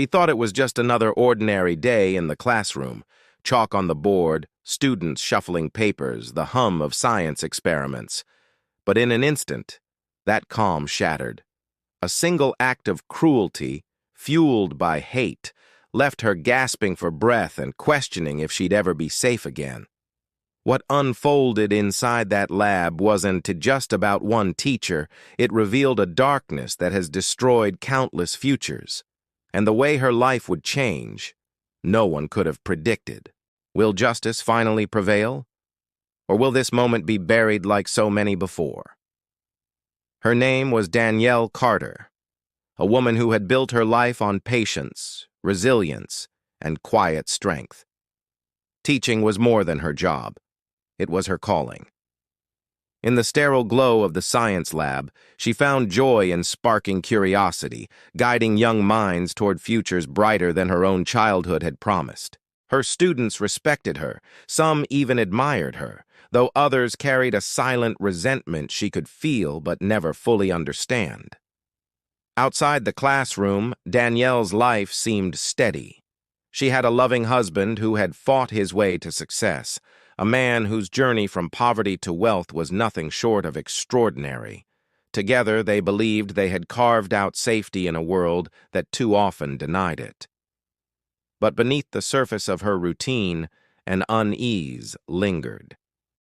She thought it was just another ordinary day in the classroom. Chalk on the board, students shuffling papers, the hum of science experiments. But in an instant, that calm shattered. A single act of cruelty, fueled by hate, left her gasping for breath and questioning if she'd ever be safe again. What unfolded inside that lab wasn't just about one teacher. It revealed a darkness that has destroyed countless futures. And the way her life would change, no one could have predicted. Will justice finally prevail? Or will this moment be buried like so many before? Her name was Danielle Carter, a woman who had built her life on patience, resilience, and quiet strength. Teaching was more than her job. It was her calling. In the sterile glow of the science lab, she found joy in sparking curiosity, guiding young minds toward futures brighter than her own childhood had promised. Her students respected her, some even admired her, though others carried a silent resentment she could feel but never fully understand. Outside the classroom, Danielle's life seemed steady. She had a loving husband who had fought his way to success, a man whose journey from poverty to wealth was nothing short of extraordinary. Together, they believed they had carved out safety in a world that too often denied it. But beneath the surface of her routine, an unease lingered.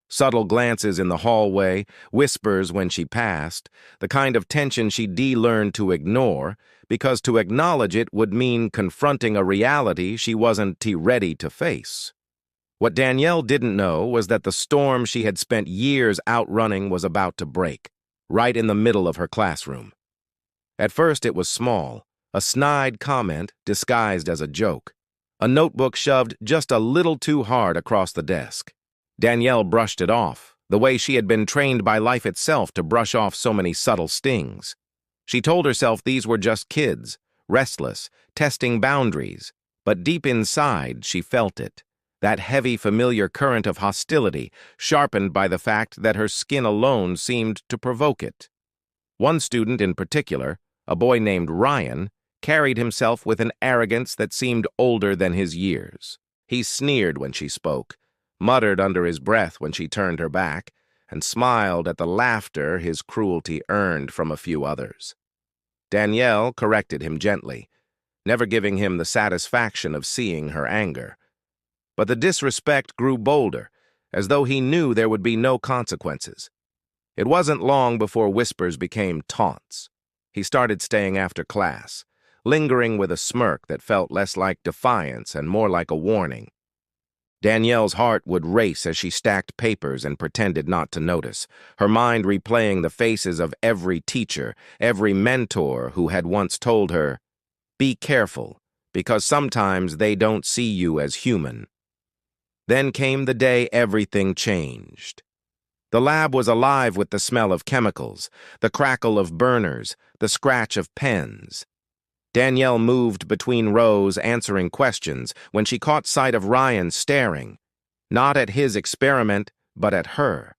Subtle glances in the hallway, whispers when she passed, the kind of tension she'd learned to ignore, because to acknowledge it would mean confronting a reality she wasn't ready to face. What Danielle didn't know was that the storm she had spent years outrunning was about to break, right in the middle of her classroom. At first it was small, a snide comment disguised as a joke, a notebook shoved just a little too hard across the desk. Danielle brushed it off, the way she had been trained by life itself to brush off so many subtle stings. She told herself these were just kids, restless, testing boundaries, but deep inside she felt it. That heavy, familiar current of hostility, sharpened by the fact that her skin alone seemed to provoke it. One student in particular, a boy named Ryan, carried himself with an arrogance that seemed older than his years. He sneered when she spoke, muttered under his breath when she turned her back, and smiled at the laughter his cruelty earned from a few others. Danielle corrected him gently, never giving him the satisfaction of seeing her anger. But the disrespect grew bolder, as though he knew there would be no consequences. It wasn't long before whispers became taunts. He started staying after class, lingering with a smirk that felt less like defiance and more like a warning. Danielle's heart would race as she stacked papers and pretended not to notice, her mind replaying the faces of every teacher, every mentor who had once told her, "Be careful, because sometimes they don't see you as human." Then came the day everything changed. The lab was alive with the smell of chemicals, the crackle of burners, the scratch of pens. Danielle moved between rows answering questions when she caught sight of Ryan staring, not at his experiment, but at her.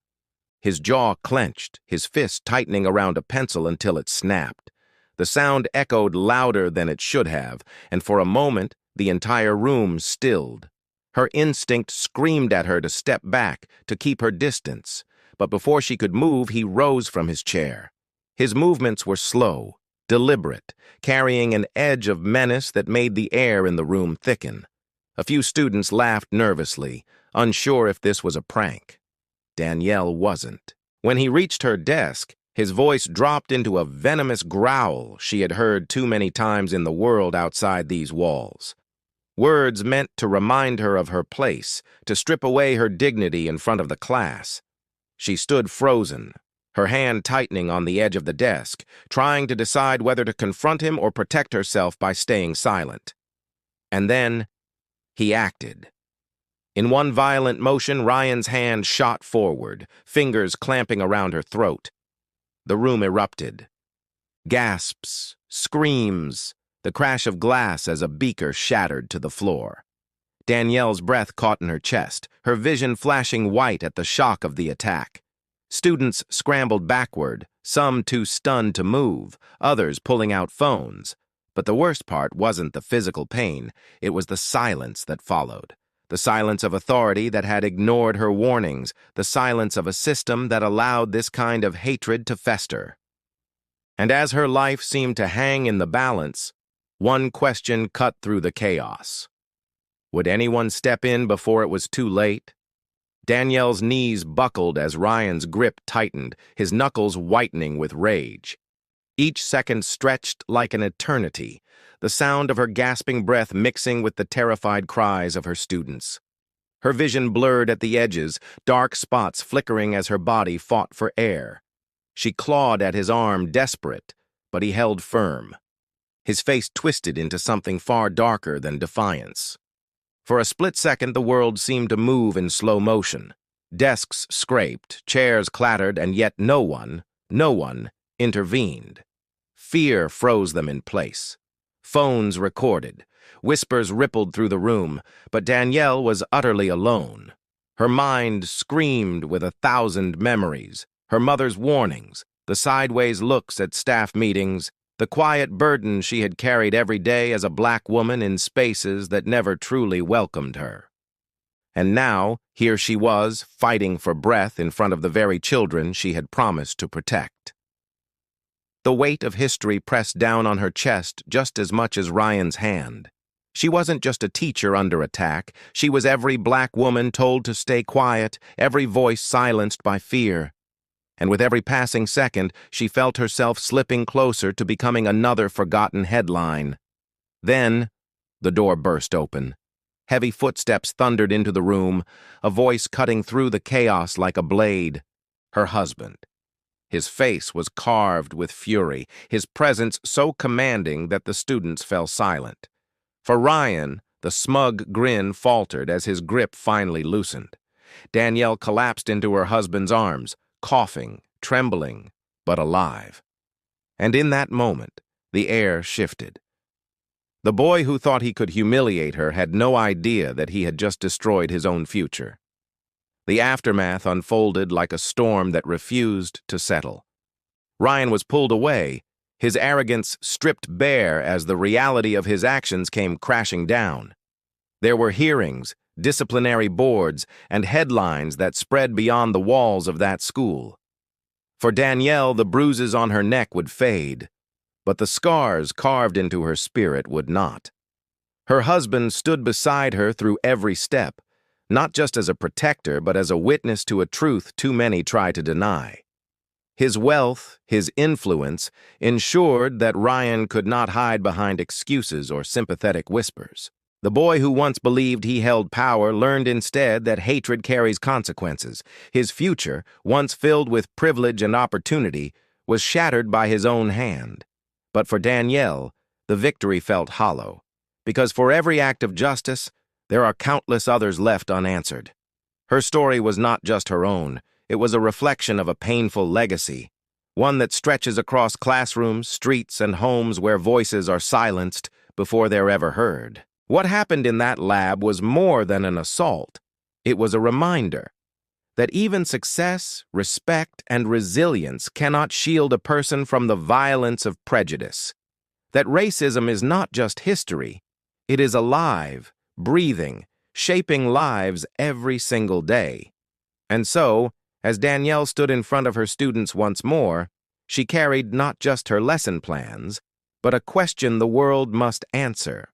His jaw clenched, his fist tightening around a pencil until it snapped. The sound echoed louder than it should have, and for a moment the entire room stilled. Her instinct screamed at her to step back, to keep her distance, but before she could move, he rose from his chair. His movements were slow, deliberate, carrying an edge of menace that made the air in the room thicken. A few students laughed nervously, unsure if this was a prank. Danielle wasn't. When he reached her desk, his voice dropped into a venomous growl she had heard too many times in the world outside these walls. Words meant to remind her of her place, to strip away her dignity in front of the class. She stood frozen, her hand tightening on the edge of the desk, trying to decide whether to confront him or protect herself by staying silent. And then, he acted. In one violent motion, Ryan's hand shot forward, fingers clamping around her throat. The room erupted. Gasps, screams, the crash of glass as a beaker shattered to the floor. Danielle's breath caught in her chest, her vision flashing white at the shock of the attack. Students scrambled backward, some too stunned to move, others pulling out phones. But the worst part wasn't the physical pain, it was the silence that followed. The silence of authority that had ignored her warnings, the silence of a system that allowed this kind of hatred to fester. And as her life seemed to hang in the balance, one question cut through the chaos. Would anyone step in before it was too late? Danielle's knees buckled as Ryan's grip tightened, his knuckles whitening with rage. Each second stretched like an eternity, the sound of her gasping breath mixing with the terrified cries of her students. Her vision blurred at the edges, dark spots flickering as her body fought for air. She clawed at his arm, desperate, but he held firm. His face twisted into something far darker than defiance. For a split second, the world seemed to move in slow motion. Desks scraped, chairs clattered, and yet no one intervened. Fear froze them in place. Phones recorded. Whispers rippled through the room, but Danielle was utterly alone. Her mind screamed with 1,000 memories, her mother's warnings, the sideways looks at staff meetings, the quiet burden she had carried every day as a black woman in spaces that never truly welcomed her. And now, here she was, fighting for breath in front of the very children she had promised to protect. The weight of history pressed down on her chest just as much as Ryan's hand. She wasn't just a teacher under attack, she was every black woman told to stay quiet, every voice silenced by fear. And with every passing second, she felt herself slipping closer to becoming another forgotten headline. Then, the door burst open. Heavy footsteps thundered into the room, a voice cutting through the chaos like a blade. Her husband. His face was carved with fury, his presence so commanding that the students fell silent. For Ryan, the smug grin faltered as his grip finally loosened. Danielle collapsed into her husband's arms, coughing, trembling, but alive. And in that moment, the air shifted. The boy who thought he could humiliate her had no idea that he had just destroyed his own future. The aftermath unfolded like a storm that refused to settle. Ryan was pulled away, his arrogance stripped bare as the reality of his actions came crashing down. There were hearings, disciplinary boards, and headlines that spread beyond the walls of that school. For Danielle, the bruises on her neck would fade, but the scars carved into her spirit would not. Her husband stood beside her through every step, not just as a protector, but as a witness to a truth too many try to deny. His wealth, his influence, ensured that Ryan could not hide behind excuses or sympathetic whispers. The boy who once believed he held power learned instead that hatred carries consequences. His future, once filled with privilege and opportunity, was shattered by his own hand. But for Danielle, the victory felt hollow, because for every act of justice, there are countless others left unanswered. Her story was not just her own, it was a reflection of a painful legacy, one that stretches across classrooms, streets, and homes where voices are silenced before they're ever heard. What happened in that lab was more than an assault. It was a reminder that even success, respect, and resilience cannot shield a person from the violence of prejudice. That racism is not just history, it is alive, breathing, shaping lives every single day. And so, as Danielle stood in front of her students once more, she carried not just her lesson plans, but a question the world must answer.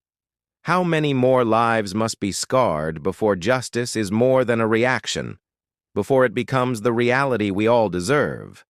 How many more lives must be scarred before justice is more than a reaction, before it becomes the reality we all deserve?